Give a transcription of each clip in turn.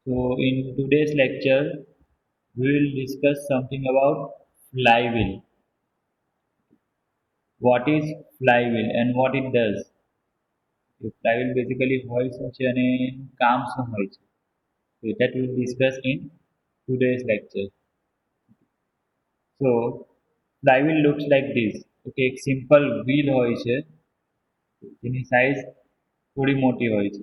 So in today's lecture, we will discuss something about flywheel. What is flywheel and what it does? Flywheel basically હોય શું છે અને કામ શું હોય છે? So that we will discuss in today's lecture. So flywheel looks like this. Okay, એક simple wheel હોય છે જેની સાઇઝ થોડી મોટી હોય છે.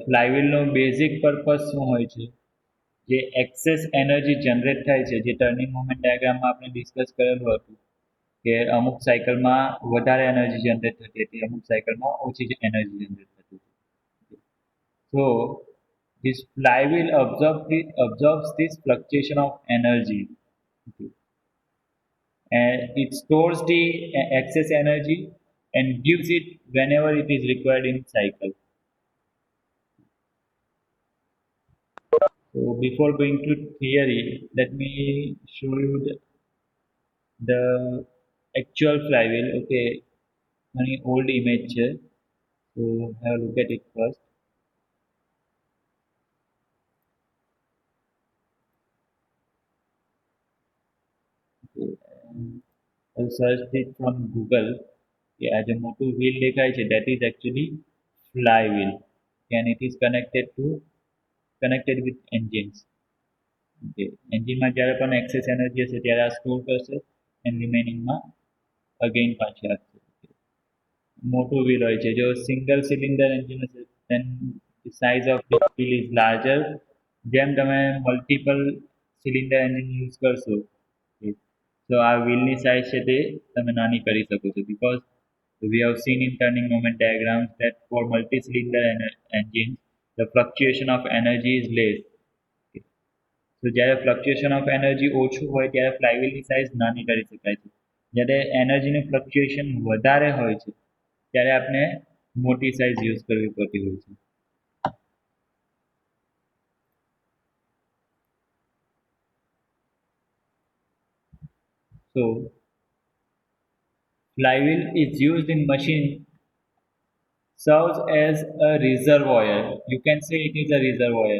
ફ્લાયવ્હીલનો બેઝિક પર્પસ શું હોય છે? જે એક્સેસ એનર્જી જનરેટ થાય છે જે ટર્નિંગ મોમેન્ટ ડાયાગ્રામમાં આપણે ડિસ્કસ કરેલું હતું કે અમુક સાયકલમાં વધારે એનર્જી જનરેટ થતી હતી અમુક સાયકલમાં ઓછી જ એનર્જી જનરેટ થતી હતી so this flywheel absorbs this fluctuation of energy. Okay. And it stores the excess energy and gives it whenever it is required in cycle. So before going to theory, let me show you the actual flywheel. Okay, any old image here. So have a look at it first. Okay, and I'll search it from Google. Yeah, as a motor wheel દેખાય છે, that is actually flywheel, and it is connected with engines. Okay, એન્જિનમાં જ્યારે પણ access energy હશે ત્યારે આ store કરશે and રિમેનિંગમાં again પાછી આપશે. મોટું wheel હોય છે જો સિંગલ સિલિન્ડર એન્જિન હશે then the size of the wheel is larger. જેમ તમે મલ્ટિપલ સિલિન્ડર એન્જિન યુઝ કરશો તો આ wheelની સાઇઝ છે તે તમે નાની કરી શકો છો because we have seen in turning moment diagrams that for multi-cylinder engines the fluctuation of energy is less. તો જ્યારે ફ્લક્ચ્યુએશન ઓફ એનર્જી ઓછું હોય ત્યારે ફ્લાયવ્હીલની સાઇઝ નાની કરી શકાય છે જ્યારે એનર્જીનું ફ્લક્ચ્યુએશન વધારે હોય છે ત્યારે આપણે મોટી સાઇઝ યુઝ કરવી પડતી હોય છે. So flywheel is used in machine serves as a reservoir. You can say it is a reservoir.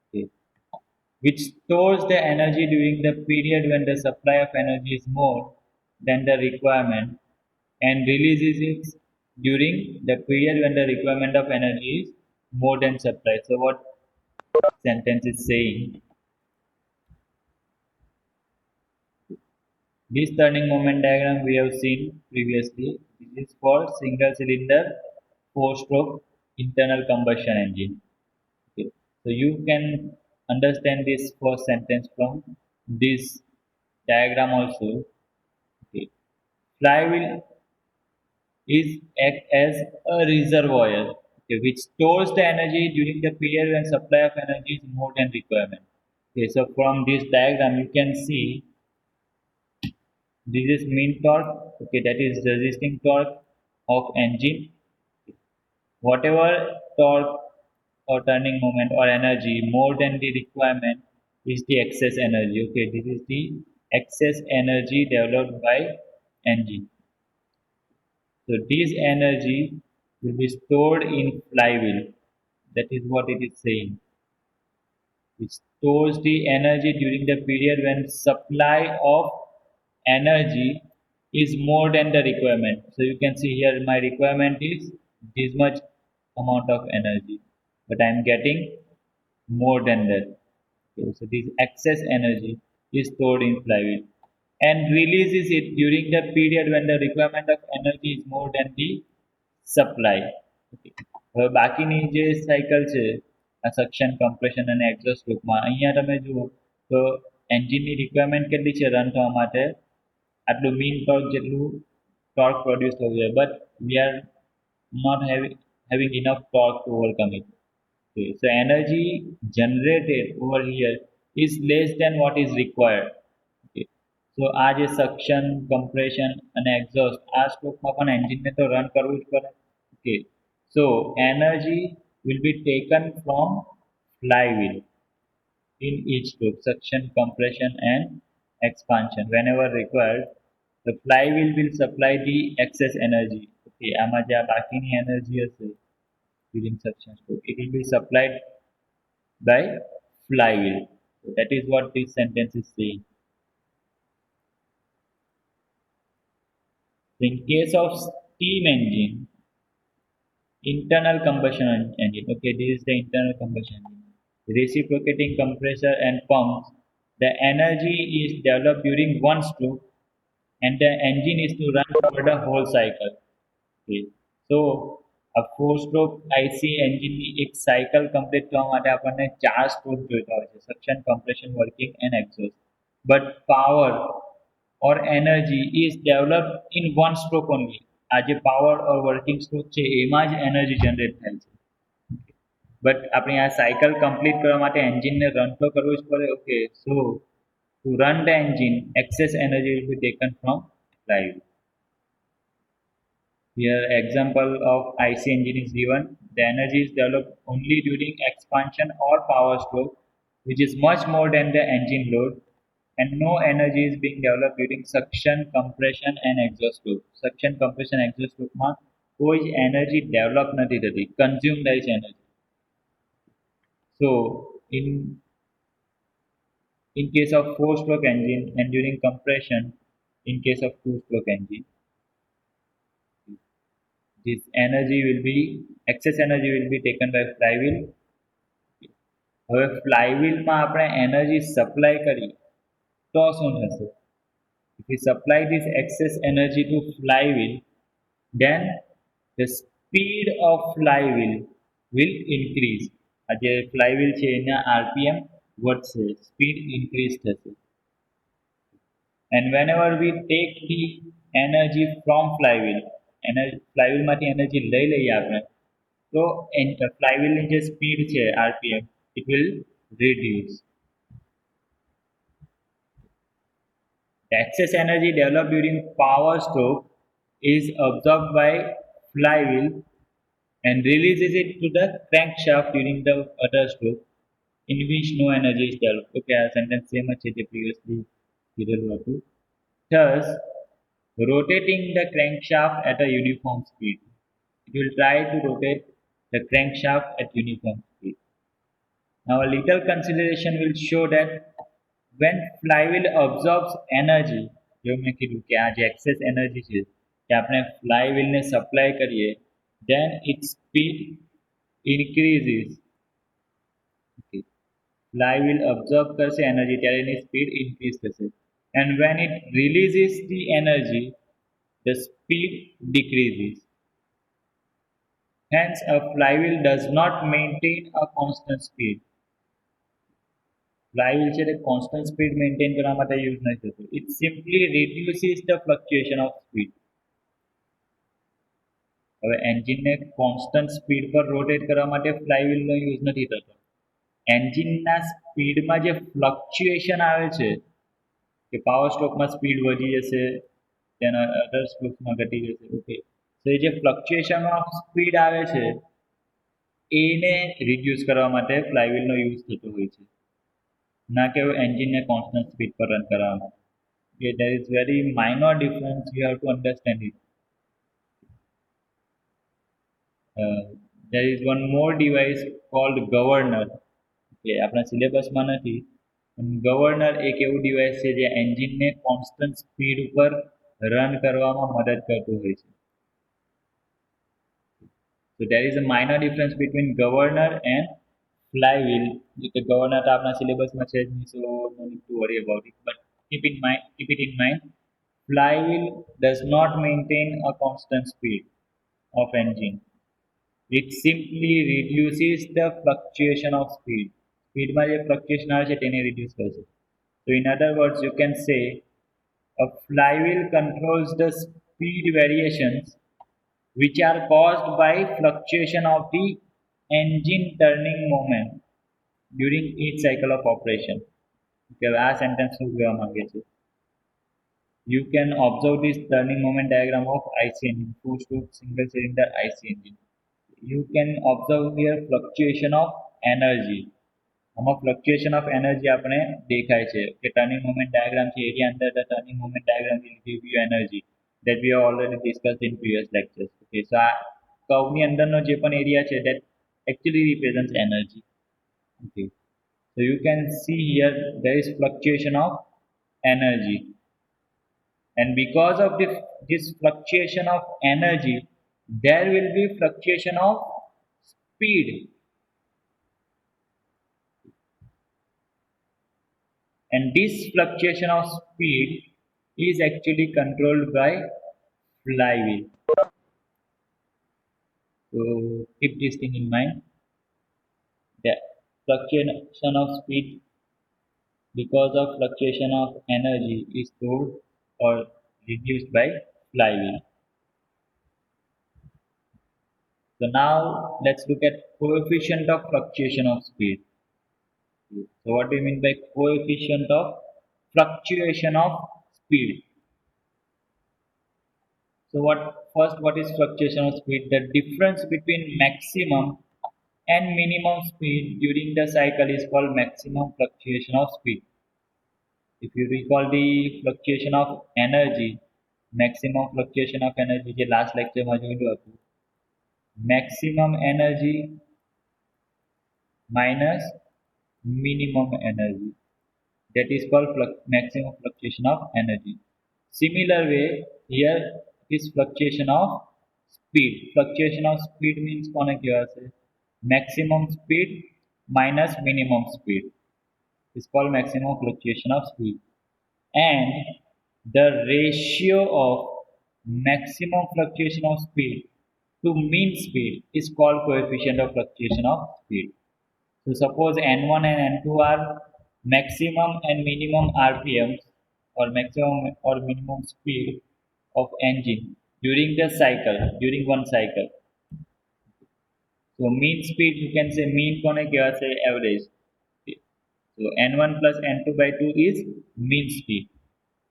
Okay, which stores the energy during the period when the supply of energy is more than the requirement and releases it during the period when the requirement of energy is more than supply. So what sentence is saying? This turning moment diagram we have seen previously. This is for single cylinder 4-stroke internal combustion engine. Okay. So you can understand this first sentence from this diagram also. Okay. Flywheel is act as a reservoir, okay, which stores the energy during the period when supply of energy is more than requirement. Okay, so from this diagram you can see this is mean torque, okay, that is resisting torque of engine. Whatever torque or turning moment or energy more than the requirement is the excess energy. Okay, this is the excess energy developed by engine. So this energy will be stored in flywheel. That is what it is saying. It stores the energy during the period when supply of energy is more than the requirement. So you can see here my requirement is this much amount of energy, but I am getting more than that. Okay, so this excess energy is stored in flywheel and releases it during the period when the requirement of energy is more than the supply. Okay. હવે બાકીની જે cycle છે આ suction compression અને exhaust લૂપમાં અહીંયા તમે જુઓ તો એન્જિનની રિક્વાયરમેન્ટ કેટલી છે રન થવા માટે આટલું મીન ટોર્ક જેટલું ટોર્ક પ્રોડ્યુસ થવું જોઈએ but we are not having enough torque to overcome it. Okay, so energy generated over here is less than what is required. Okay. So આ જે સક્શન કમ્પ્રેશન અને exhaust આ સ્ટ્રોકમાં પણ એન્જિનને તો run કરવું જ પડે. Okay. So energy will be taken from flywheel in each stroke, suction, compression and expansion. Whenever required, the flywheel will supply the excess energy. Okay, આમાં જે આ બાકીની એનર્જી હશે during suction stroke. It will be supplied by flywheel. So that is what this sentence is saying. So in case of steam engine, internal combustion engine. Okay, this is the internal combustion engine. Reciprocating compressor and pumps. The energy is developed during one stroke, and the engine is to run over the whole cycle. Okay. So a four stroke IC એન્જિનની એક cycle complete કરવા માટે આપણને ચાર stroke જોઈતા હોય છે suction compression working and exhaust but power or energy is developed in one stroke only. આ જે પાવર ઓર વર્કિંગ સ્ટ્રોક છે એમાં જ એનર્જી જનરેટ થાય છે બટ આપણે આ સાયકલ કમ્પ્લીટ કરવા માટે એન્જિનને રન તો કરવું જ પડે okay so two run the engine access energy will be taken from flywheel. Here, example of IC engine is given. The energy is developed only during expansion or power stroke, which is much more than the engine load, and no energy is being developed during suction, compression, and exhaust stroke. Suction, compression, exhaust stroke માં કોઈ જ energy develop નથી થતી, consume થાય છે energy. So, in case of four-stroke engine and during compression, in case of two-stroke engine, this energy will be excess energy will be taken by flywheel. હવે ફ્લાયવ્હીલમાં આપણે energy supply કરી તો શું થશે if we supply this excess energy to flywheel then the speed of flywheel will increase. આ જે flywheel છે એના rpm વધશે speed increase થશે and whenever we take the energy from flywheel ફ્લાયવ્હીલમાંથી એનર્જી લઈ લઈએ આપણે તો ફ્લાયવ્હીલની જે સ્પીડ છે RPM it will reduce. The excess energy developed during power stroke is absorbed by flywheel and releases it to the crankshaft during the other stroke in which no energy is developed. Okay, આ sentence same જ છે જે previously કીધેલું હતું. Thus, rotating the crankshaft at a uniform speed. It will try to rotate the crankshaft at uniform speed. Now a little consideration will show that when flywheel absorbs energy, जो मैं कीधुं कि आ जे excess energy છે કે આપણે flywheel ને supply કરીએ then its speed increases. Okay. Flywheel absorb કરશે energy ત્યારે એની speed increase થશે and when it releases the energy the speed decreases. Hence, a flywheel does not maintain a constant speed. Flywheel છે તે constant speed maintain કરવા માટે use નથી થતું. It simply reduces the fluctuation of speed. હવે એન્જિનને constant speed પર rotate કરવા માટે ફ્લાયવ્હીલનો યુઝ નથી થતો. એન્જિનના સ્પીડમાં જે ફ્લક્ચ્યુએશન આવે છે કે પાવર સ્ટ્રોકમાં સ્પીડ વધી જશે તેના અધર સ્ટ્રોક્સમાં ઘટી જશે ઓકે તો એ જે ફ્લક્ચ્યુએશન ઓફ સ્પીડ આવે છે એને રિડ્યુસ કરવા માટે ફ્લાયવ્હીલનો યુઝ થતો હોય છે ના કે એન્જિનને કોન્સ્ટન્ટ સ્પીડ પર રન કરવા માટે. There is very minor difference, you have to understand it. There is one more device called governor. Okay, આપણા સિલેબસમાં નથી ગવર્નર એક એવું ડિવાઇસ છે જે એન્જિનને કોન્સ્ટન્ટ સ્પીડ ઉપર રન કરવામાં મદદ કરતું હોય છે. So there is a minor difference between governor and flywheel. The governor તો આપણા સિલેબસમાં છે જ નહીં so no need to worry about it but keep it in mind flywheel does not maintain a constant speed of engine. It simply reduces the fluctuation of speed. સ્પીડમાં જે fluctuation આવે છે તેને રિડ્યુસ કરશે. So in other words you can say a flywheel controls the speed variations which are caused by fluctuation of the engine turning moment during each cycle of operation. Okay, આ sentence શું કહેવા માંગે છે You can observe this turning moment diagram of IC engine, four-stroke single cylinder IC engine. You can observe here fluctuation of energy. આમાં fluctuation of energy આપણે દેખાય છે કે turning moment diagram છે એની અંદર the turning moment diagram will give you energy that we have already discussed in previous lectures. Okay, so આ કર્વની અંદરનો જે પણ એરિયા છે that actually represents energy. Okay, so you can see here there is fluctuation of energy, and because of this fluctuation of energy there will be fluctuation of speed, and this fluctuation of speed is actually controlled by flywheel. So keep this thing in mind. The fluctuation of speed because of fluctuation of energy is stored or reduced by flywheel. So now let's look at coefficient of fluctuation of speed. So what do you mean by coefficient of fluctuation of speed? So what is fluctuation of speed? The difference between maximum and minimum speed during the cycle is called maximum fluctuation of speed. If you recall the fluctuation of energy, maximum fluctuation of energy જે last lecture માં જોયું હતું, maximum energy minus minimum energy, that is called maximum fluctuation of energy. Similar way here is fluctuation of speed. Fluctuation of speed means કોને કહેવાશે? Maximum speed minus minimum speed is called maximum fluctuation of speed, and the ratio of maximum fluctuation of speed to mean speed is called coefficient of fluctuation of speed. So suppose n1 and n2 are maximum and minimum RPMs or maximum or minimum speed of engine during the cycle, during one cycle. So mean speed, you can say mean kone kehvase? Average. So n1 plus n2 by 2 is mean speed.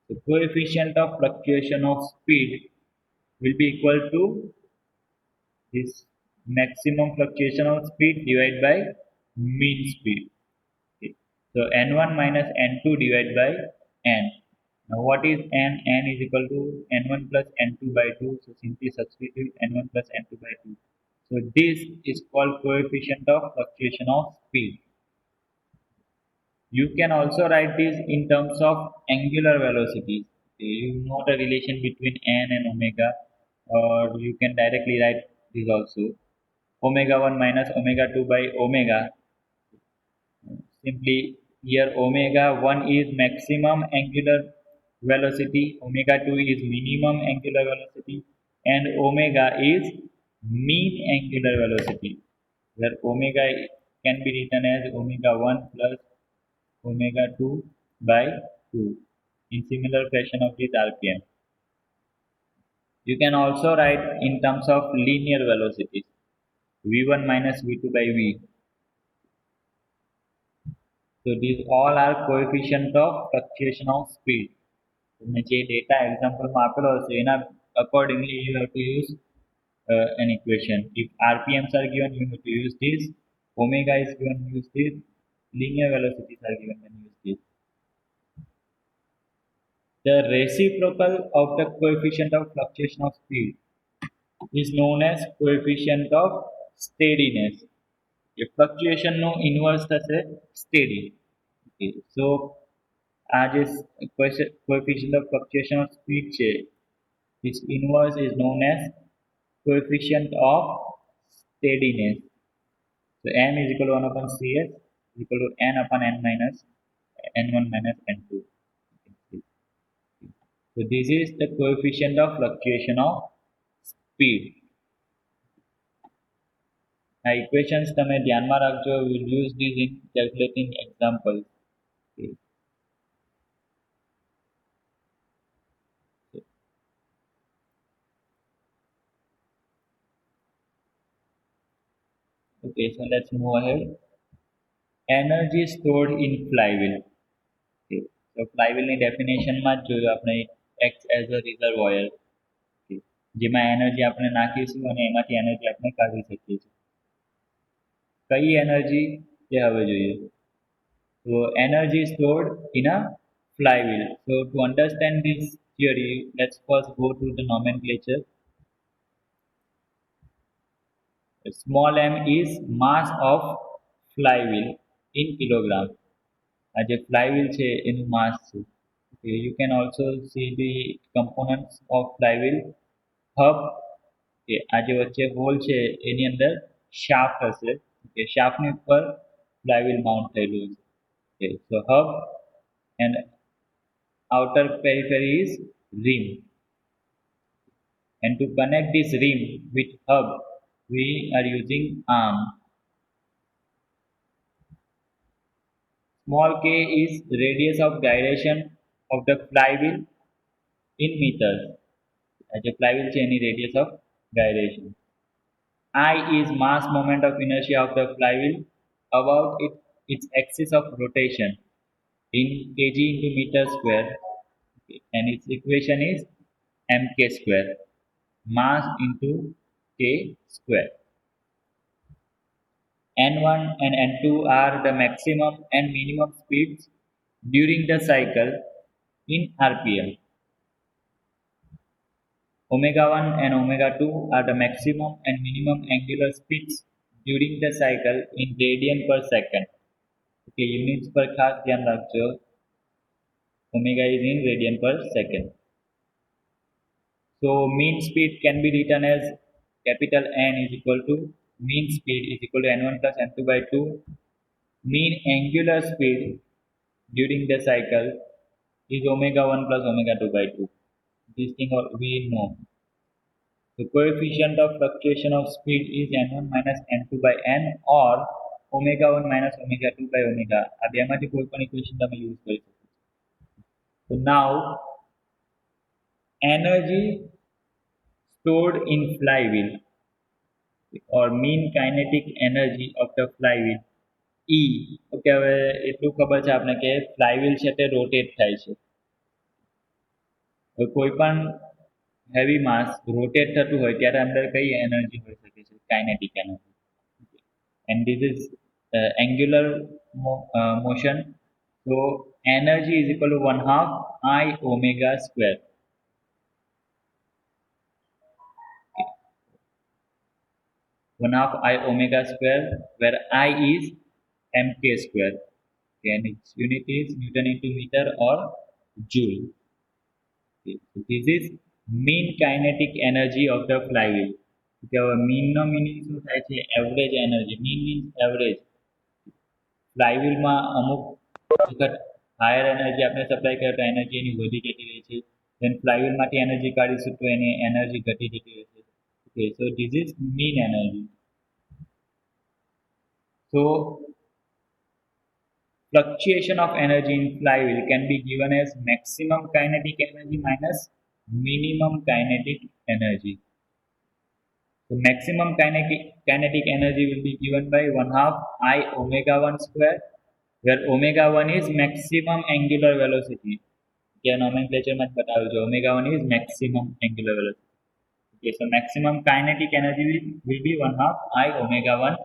The coefficient of fluctuation of speed will be equal to this maximum fluctuation of speed divided by mean speed. Okay. So n1 minus n2 divided by n. Now what is n? N is equal to n1 plus n2 by 2. So simply substitute n1 plus n2 by 2. So this is called coefficient of fluctuation of speed. You can also write this in terms of angular velocities. You know the relation between n and omega, or you can directly write this also. Omega 1 minus omega 2 by omega. Simply here omega 1 is maximum angular velocity, omega 2 is minimum angular velocity, and omega is mean angular velocity, where omega can be written as omega 1 plus omega 2 by 2 in similar fashion of this RPM. You can also write in terms of linear velocities, v1 minus v2 by v. So these all are coefficient of fluctuation of speed. તમને જે data એક્ઝામ્પલમાં આપેલો હશે એના accordingly you have to use an equation. If RPMs are given, you have to use this. Omega is given, use this. Linear velocities are given, and use this. The reciprocal of the coefficient of fluctuation of speed is known as coefficient of steadiness. The fluctuation no inverse થશે steady. Okay. So આ જે coefficient of fluctuation of speed છે, its inverse is known as coefficient of steadiness. So m is equal to 1 upon cs is equal to n upon n minus n1 minus n2. So this is the coefficient of fluctuation of speed. Now equations તમે ધ્યાનમાં રાખજો. We will use these in calculating examples. Okay. Okay, so let's move ahead. Energy stored in flywheel. Okay. So flywheel ની definition માં જ જોયું આપણે, acts as a reservoir. Okay. જેમાં energy આપણે નાખીશું અને એમાંથી એનર્જી આપણે કાઢી શકીએ છીએ. કઈ એનર્જી તે હવે જોઈએ. So energy stored in a flywheel. So to understand this theory, let's first go to the nomenclature. Small m is mass of flywheel in kilogram. આ જે flywheel છે એનું mass છે. Okay, you can also see the components of flywheel. Hub, કે આ જે વચ્ચે hall છે એની અંદર શાફ્ટ હશે. કે શાફ્ટની ઉપર flywheel માઉન્ટ થયેલું હશે. Okay, so hub and outer periphery is rim. And to connect this rim with hub, we are using arm. Small k is radius of gyration of the flywheel in meters. The flywheel છે એની radius of gyration. I is mass moment of inertia of the flywheel about its axis of rotation in kg into meter square. And its equation is mk square. Mass into k square. N1 and N2 are the maximum and minimum speeds during the cycle in RPM. Omega 1 and omega 2 are the maximum and minimum angular speeds during the cycle in radian per second. Okay, units पर खास ध्यान रखो. Omega is in radian per second. So mean speed can be written as capital N is equal to mean speed is equal to n1 plus n2 by 2. Mean angular speed during the cycle is omega 1 plus omega 2 by 2. This thing we know. The coefficient of fluctuation of speed is n1 minus n2 by n or omega 1 minus omega 2 by omega. આ બેમાંથી કોઈ પણ equation તમે use કરી શકો. So now energy stored in flywheel or mean kinetic energy of the flywheel E. Okay, હવે એટલું ખબર છે આપણે કે ફ્લાયવ્હીલ છે તે રોટેટ થાય છે. કોઈ પણ હેવી માસ રોટેટ થતું હોય ત્યારે અંદર કઈ એનર્જી હોઈ શકે છે? Kinetic energy. And this is angular motion. So energy is equal to 1/2 I omega square. 1/2 I omega square, where I is mk square. Okay, and its unit is Newton into meter or joule. Okay, so this is mean kinetic energy of the flywheel. Okay, mean no meaning શું થાય છે? Average energy. Mean means average. Flywheel માં અમુક વખત higher energy આપણે supply કરીએ તો energy એની વધી જતી રહે છે. then flywheel માંથી એનર્જી કાઢીશું તો એની એનર્જી ઘટી જતી રહેશે. Okay, so this is mean energy. So fluctuation of energy in flywheel can be given as maximum kinetic energy minus minimum kinetic energy. So maximum kinetic energy will be given by 1/2 I omega 1 square, where omega 1 is maximum angular velocity. Yeah, nomenclature માં બતાવ્યું છે. Omega 1 is maximum angular velocity. Okay, so maximum kinetic energy will be 1/2 I omega 1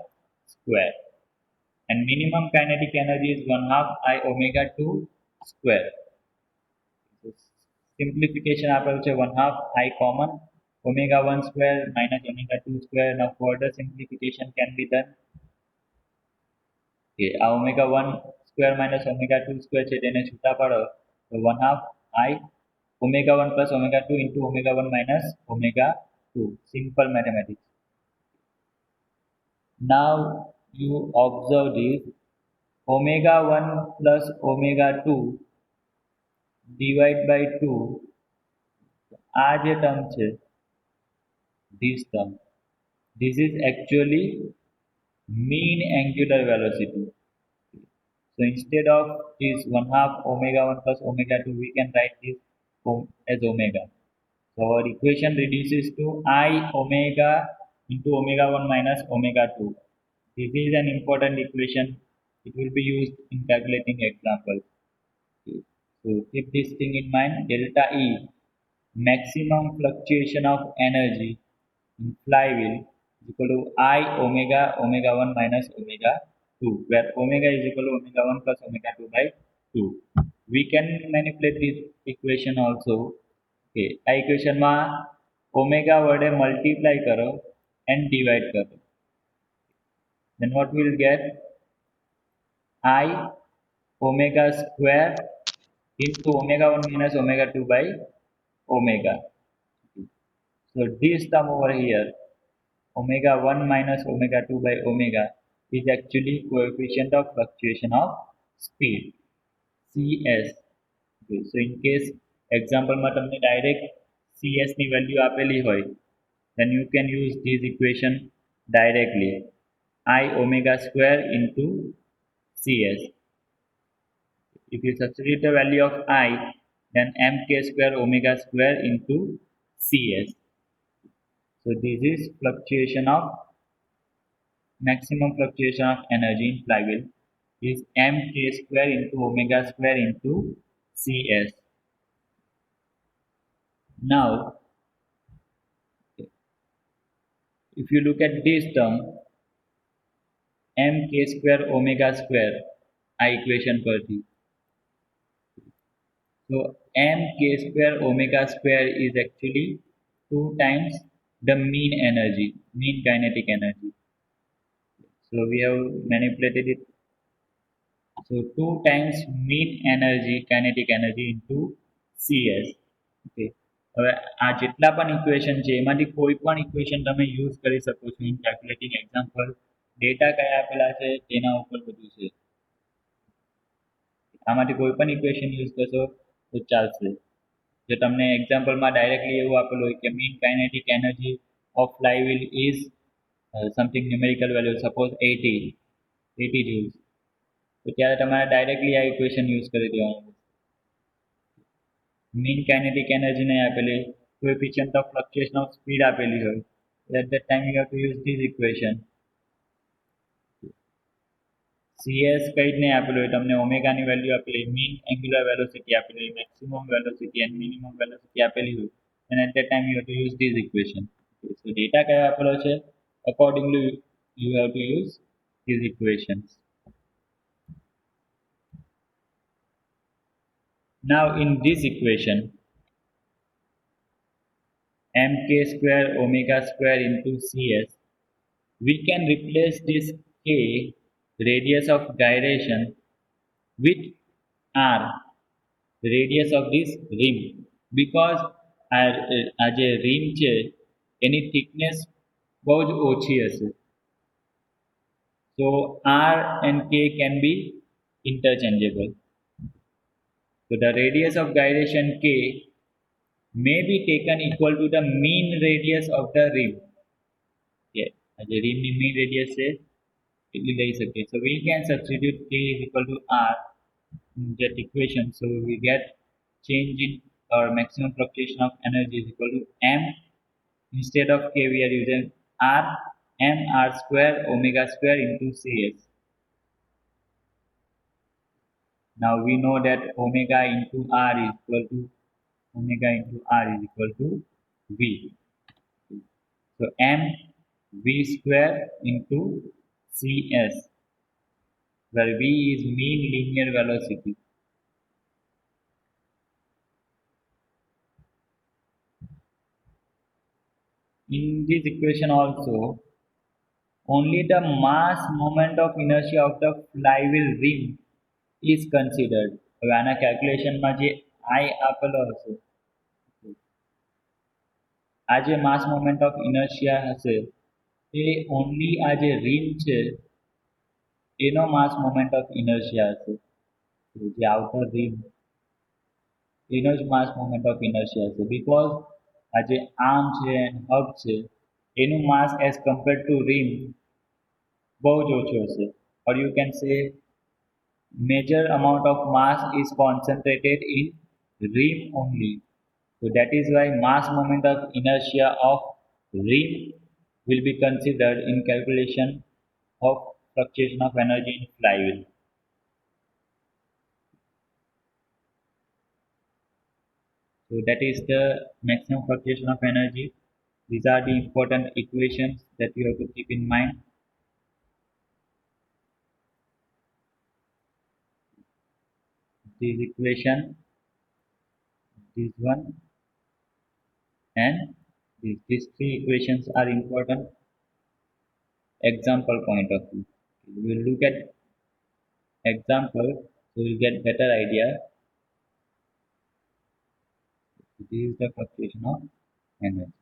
square. And minimum kinetic energy is 1/2 I omega 2 square. So simplification આપ્યું છે 1/2 I common omega 1 square minus omega 2 square. Now further simplification can be done. Okay, omega 1 square minus omega 2 square છે તેને છૂટા પાડો તો 1/2 I omega 1 plus omega 2 into omega 1 minus omega 2. Simple mathematics. Now you observe this omega 1 plus omega 2 divide by 2. આ જે term છે this term, this is actually mean angular velocity. So instead of this 1/2 omega 1 plus omega 2, we can write this as omega. So our equation reduces to I omega into omega 1 minus omega 2. This is an important equation. It will be used in calculating examples. Okay. So keep this thing in mind. Delta E, maximum fluctuation of energy in flywheel, is equal to I omega 1 minus omega 2, where omega is equal to omega 1 plus omega 2 by 2. We can manipulate this equation also. Okay, આ equation માં omega વડે multiply કરો and divide કરો. then what we'll get? I omega square into omega 1 minus omega 2 by omega. So this term over here, omega 1 minus omega 2 by omega, is actually coefficient of fluctuation of speed, CS. Okay, so in case એક્ઝામ્પલમાં તમને direct CS ની value આપેલી હોય, then you can use this equation directly. I omega square into CS. If you substitute the value of I, then mk square omega square into CS. So this is fluctuation of maximum fluctuation of energy in flywheel is mk square into omega square into CS. Now, if you look at this term, mk square omega square, આ equation પરથી. So mk square omega square is actually 2 times the mean energy, mean kinetic energy. So we have manipulated it. So 2 times mean energy, kinetic energy into CS. Okay. હવે આ જેટલા પણ equation છે એમાંથી કોઈ પણ ઇક્વેશન તમે યુઝ કરી શકો છો ઇન કેલ્ક્યુલેટિંગ એક્ઝામ્પલ. ડેટા કયા આપેલા છે તેના ઉપર બધું છે. આમાંથી કોઈ પણ ઇક્વેશન યુઝ કરશો તો ચાલશે. જો તમને એક્ઝામ્પલમાં ડાયરેક્ટલી એવું આપેલું હોય કે mean kinetic energy of flywheel is something numerical value suppose 80 joules, તો ત્યારે તમારે ડાયરેક્ટલી આ ઇક્વેશન યુઝ કરી દેવાનું. मीन काइनेटिक एनर्जी नहीं आपेली, coefficient of fluctuation of speed आपेली हो, at that time you have to use this equation. CS कई नहीं आपेलो है, तमने ओमेगा ની વેલ્યુ આપેલી, मीन एंग्युलर वेलोसिटी આપેલી, maximum velocity and minimum velocity આપેલી હોય, and at that time you have to use this equation. So data કયો આપેલો છે, accordingly you have to use these equations. Now in this equation, mk square omega square into CS, we can replace this k, radius of gyration, with r, radius of this rim, because આ જે rim છે એની thickness બહુ જ ઓછી હશે. So r and k can be interchangeable. So the radius of gyration k may be taken equal to the mean radius of the rim. Yeah, as a rim mean radius છે એટલી લઈ શકીએ. So we can substitute k is equal to r in that equation. So we get change in our maximum fluctuation of energy is equal to m. Instead of k we are using r, m r square omega square into CS. Now we know that omega into r is equal to V. So m V square into CS, where V is mean linear velocity. In this equation also, only the mass moment of inertia of the flywheel rim is considered. હવે આના કેલ્ક્યુલેશનમાં જે I આપેલો હશે, આ જે માસ moment of inertia હશે એ only આ જે રિમ છે એનો માસ મોમેન્ટ ઓફ ઇનર્શિયા હશે. જે આઉટર રિમ એનો જ માસ મોમેન્ટ ઓફ ઇનર્શિયા હશે, બીકોઝ આ જે આર્મ છે એન્ડ હબ છે એનું માસ એઝ કમ્પેર્ડ ટુ રિમ બહુ જ ઓછું હશે. Or you can say major amount of mass is concentrated in rim only. So that is why mass moment of inertia of rim will be considered in calculation of fluctuation of energy in flywheel. So that is the maximum fluctuation of energy. These are the important equations that you have to keep in mind. This equation, this one, and these three equations are important. example point of view. We will look at example, so we'll get better idea. This is the fluctuation of energy.